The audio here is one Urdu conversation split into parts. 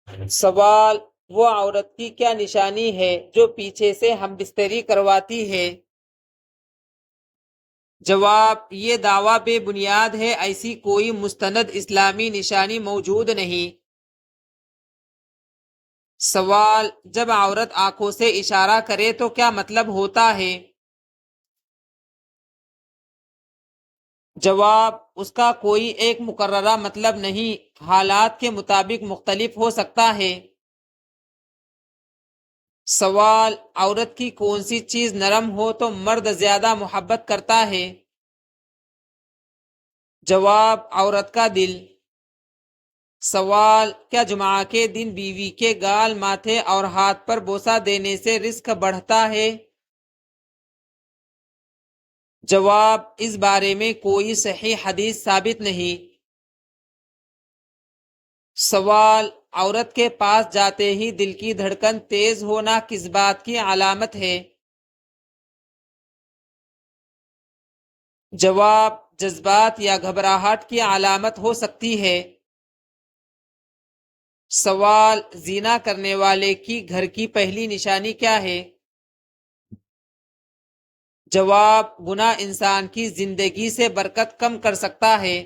سوال: وہ عورت کی کیا نشانی ہے جو پیچھے سے ہم بستری کرواتی ہے؟ جواب: یہ دعویٰ بے بنیاد ہے، ایسی کوئی مستند اسلامی نشانی موجود نہیں۔ سوال: جب عورت آنکھوں سے اشارہ کرے تو کیا مطلب ہوتا ہے؟ جواب: اس کا کوئی ایک مقررہ مطلب نہیں، حالات کے مطابق مختلف ہو سکتا ہے۔ سوال: عورت کی کون سی چیز نرم ہو تو مرد زیادہ محبت کرتا ہے؟ جواب: عورت کا دل۔ سوال: کیا جمعہ کے دن بیوی کے گال، ماتھے اور ہاتھ پر بوسہ دینے سے رزق بڑھتا ہے؟ جواب: اس بارے میں کوئی صحیح حدیث ثابت نہیں۔ سوال: عورت کے پاس جاتے ہی دل کی دھڑکن تیز ہونا کس بات کی علامت ہے؟ جواب: جذبات یا گھبراہٹ کی علامت ہو سکتی ہے۔ سوال: زنا کرنے والے کی گھر کی پہلی نشانی کیا ہے؟ جواب: گناہ انسان کی زندگی سے برکت کم کر سکتا ہے۔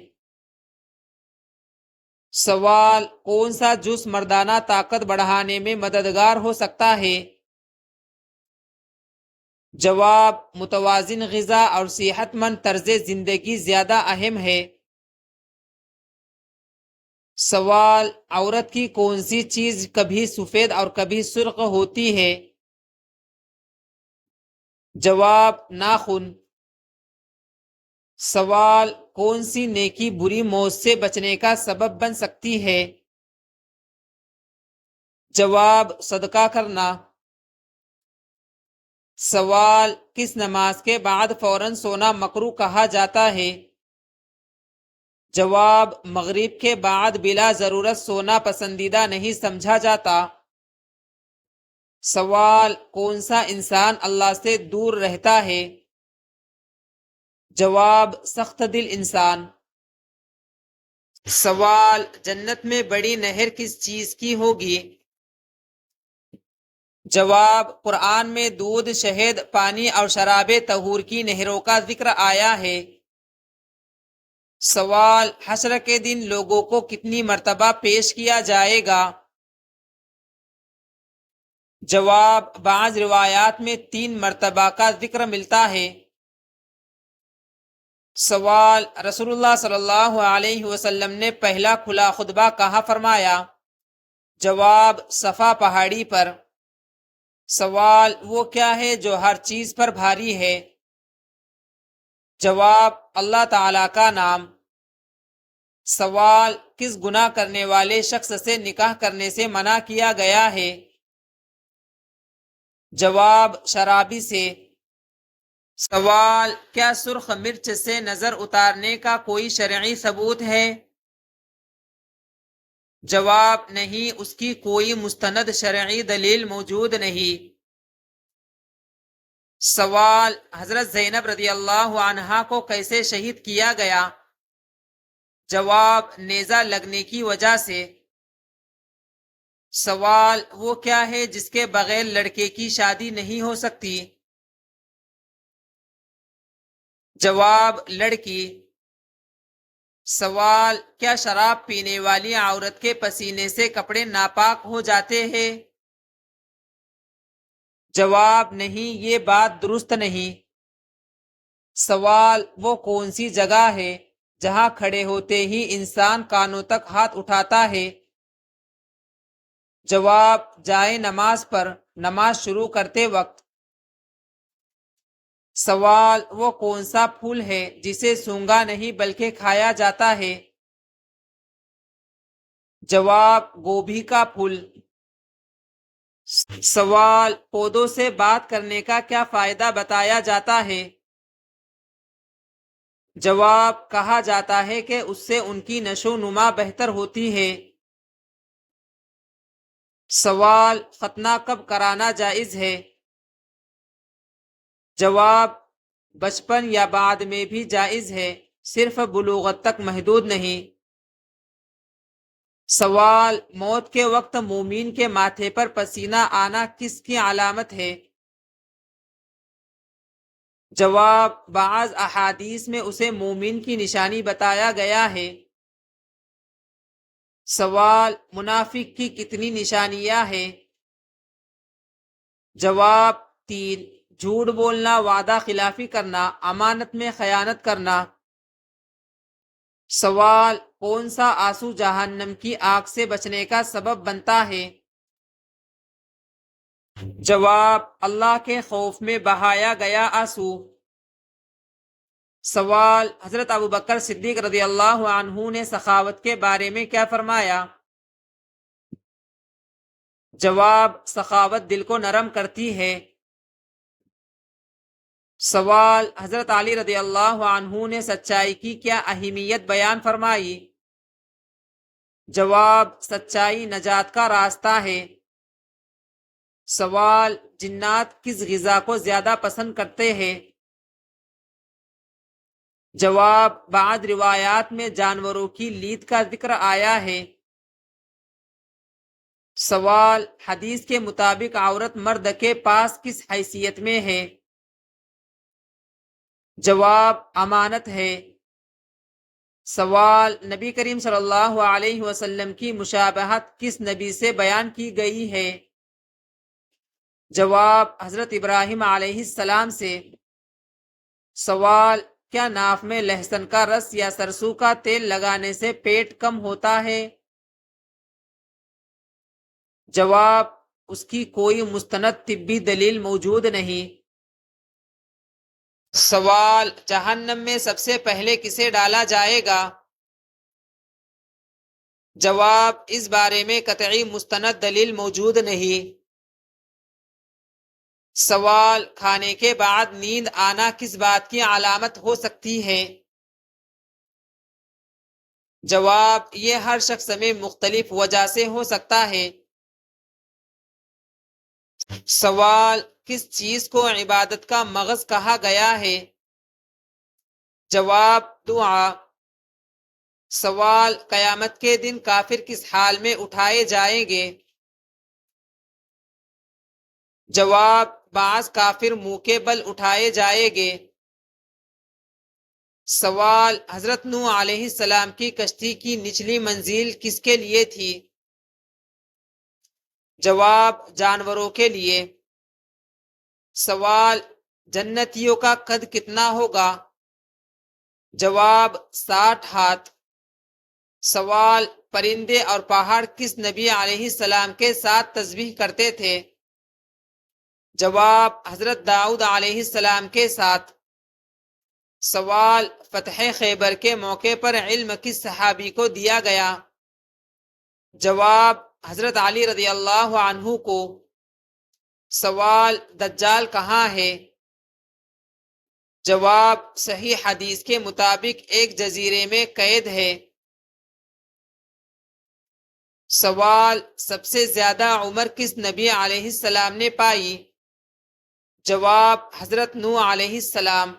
سوال: کون سا جز مردانہ طاقت بڑھانے میں مددگار ہو سکتا ہے؟ جواب: متوازن غذا اور صحت مند طرز زندگی زیادہ اہم ہے۔ سوال: عورت کی کون سی چیز کبھی سفید اور کبھی سرخ ہوتی ہے؟ جواب: ناخن۔ سوال: کون سی نیکی بری موت سے بچنے کا سبب بن سکتی ہے؟ جواب: صدقہ کرنا۔ سوال: کس نماز کے بعد فوراً سونا مکروہ کہا جاتا ہے؟ جواب: مغرب کے بعد بلا ضرورت سونا پسندیدہ نہیں سمجھا جاتا۔ سوال: کون سا انسان اللہ سے دور رہتا ہے؟ جواب: سخت دل انسان۔ سوال: جنت میں بڑی نہر کس چیز کی ہوگی؟ جواب: قرآن میں دودھ، شہد، پانی اور شراب طہور کی نہروں کا ذکر آیا ہے۔ سوال: حشر کے دن لوگوں کو کتنی مرتبہ پیش کیا جائے گا؟ جواب: بعض روایات میں 3 مرتبہ کا ذکر ملتا ہے۔ سوال: رسول اللہ صلی اللہ علیہ وسلم نے پہلا کھلا خطبہ کہاں فرمایا؟ جواب: صفا پہاڑی پر۔ سوال: وہ کیا ہے جو ہر چیز پر بھاری ہے؟ جواب: اللہ تعالی کا نام۔ سوال: کس گناہ کرنے والے شخص سے نکاح کرنے سے منع کیا گیا ہے؟ جواب: شرابی سے۔ سوال: کیا سرخ مرچ سے نظر اتارنے کا کوئی شرعی ثبوت ہے؟ جواب: نہیں، اس کی کوئی مستند شرعی دلیل موجود نہیں۔ سوال: حضرت زینب رضی اللہ عنہا کو کیسے شہید کیا گیا؟ جواب: نیزہ لگنے کی وجہ سے۔ سوال: وہ کیا ہے جس کے بغیر لڑکے کی شادی نہیں ہو سکتی؟ جواب: لڑکی۔ سوال: کیا شراب پینے والی عورت کے پسینے سے کپڑے ناپاک ہو جاتے ہیں؟ جواب: نہیں، یہ بات درست نہیں۔ سوال: وہ کون سی جگہ ہے جہاں کھڑے ہوتے ہی انسان کانوں تک ہاتھ اٹھاتا ہے؟ جواب: جائے نماز پر، نماز شروع کرتے وقت۔ سوال: وہ کون سا پھول ہے جسے سونگھا نہیں بلکہ کھایا جاتا ہے؟ جواب: گوبھی کا پھول۔ سوال: پودوں سے بات کرنے کا کیا فائدہ بتایا جاتا ہے؟ جواب: کہا جاتا ہے کہ اس سے ان کی نشو و نما بہتر ہوتی ہے۔ سوال: ختنہ کب کرانا جائز ہے؟ جواب: بچپن یا بعد میں بھی جائز ہے، صرف بلوغت تک محدود نہیں۔ سوال، موت کے وقت مومن کے ماتھے پر پسینہ آنا کس کی علامت ہے؟ جواب، بعض احادیث میں اسے مومن کی نشانی بتایا گیا ہے۔ سوال، منافق کی کتنی نشانیاں ہیں؟ جواب، 3۔ جھوٹ بولنا، وعدہ خلافی کرنا، امانت میں خیانت کرنا۔ سوال، کون سا آنسو جہنم کی آگ سے بچنے کا سبب بنتا ہے؟ جواب، اللہ کے خوف میں بہایا گیا آنسو۔ سوال، حضرت ابوبکر صدیق رضی اللہ عنہ نے سخاوت کے بارے میں کیا فرمایا؟ جواب، سخاوت دل کو نرم کرتی ہے۔ سوال، حضرت علی رضی اللہ عنہ نے سچائی کی کیا اہمیت بیان فرمائی؟ جواب، سچائی نجات کا راستہ ہے۔ سوال، جنات کس غذا کو زیادہ پسند کرتے ہیں؟ جواب، بعض روایات میں جانوروں کی لید کا ذکر آیا ہے۔ سوال، حدیث کے مطابق عورت مرد کے پاس کس حیثیت میں ہے؟ جواب، امانت ہے۔ سوال، نبی کریم صلی اللہ علیہ وسلم کی مشابہت کس نبی سے بیان کی گئی ہے؟ جواب، حضرت ابراہیم علیہ السلام سے۔ سوال، کیا ناف میں لہسن کا رس یا سرسوں کا تیل لگانے سے پیٹ کم ہوتا ہے؟ جواب، اس کی کوئی مستند طبی دلیل موجود نہیں۔ سوال، جہنم میں سب سے پہلے کسے ڈالا جائے گا؟ جواب، اس بارے میں قطعی مستند دلیل موجود نہیں۔ سوال، کھانے کے بعد نیند آنا کس بات کی علامت ہو سکتی ہے؟ جواب، یہ ہر شخص میں مختلف وجہ سے ہو سکتا ہے۔ سوال، کس چیز کو عبادت کا مغز کہا گیا ہے؟ جواب، دعا۔ سوال، قیامت کے دن کافر کس حال میں اٹھائے جائیں گے؟ جواب، بعض کافر منہ کے بل اٹھائے جائیں گے۔ سوال، حضرت نوح علیہ السلام کی کشتی کی نچلی منزل کس کے لیے تھی؟ جواب، جانوروں کے لیے۔ سوال، جنتیوں کا قد کتنا ہوگا؟ جواب، 60 ہاتھ۔ سوال، پرندے اور پہاڑ کس نبی علیہ السلام کے ساتھ تسبیح کرتے تھے؟ جواب، حضرت داؤد علیہ السلام کے ساتھ۔ سوال، فتح خیبر کے موقع پر علم کس صحابی کو دیا گیا؟ جواب، حضرت علی رضی اللہ عنہ کو۔ سوال، دجال کہاں ہے؟ جواب، صحیح حدیث کے مطابق ایک جزیرے میں قید ہے۔ سوال، سب سے زیادہ عمر کس نبی علیہ السلام نے پائی؟ جواب، حضرت نوح علیہ السلام۔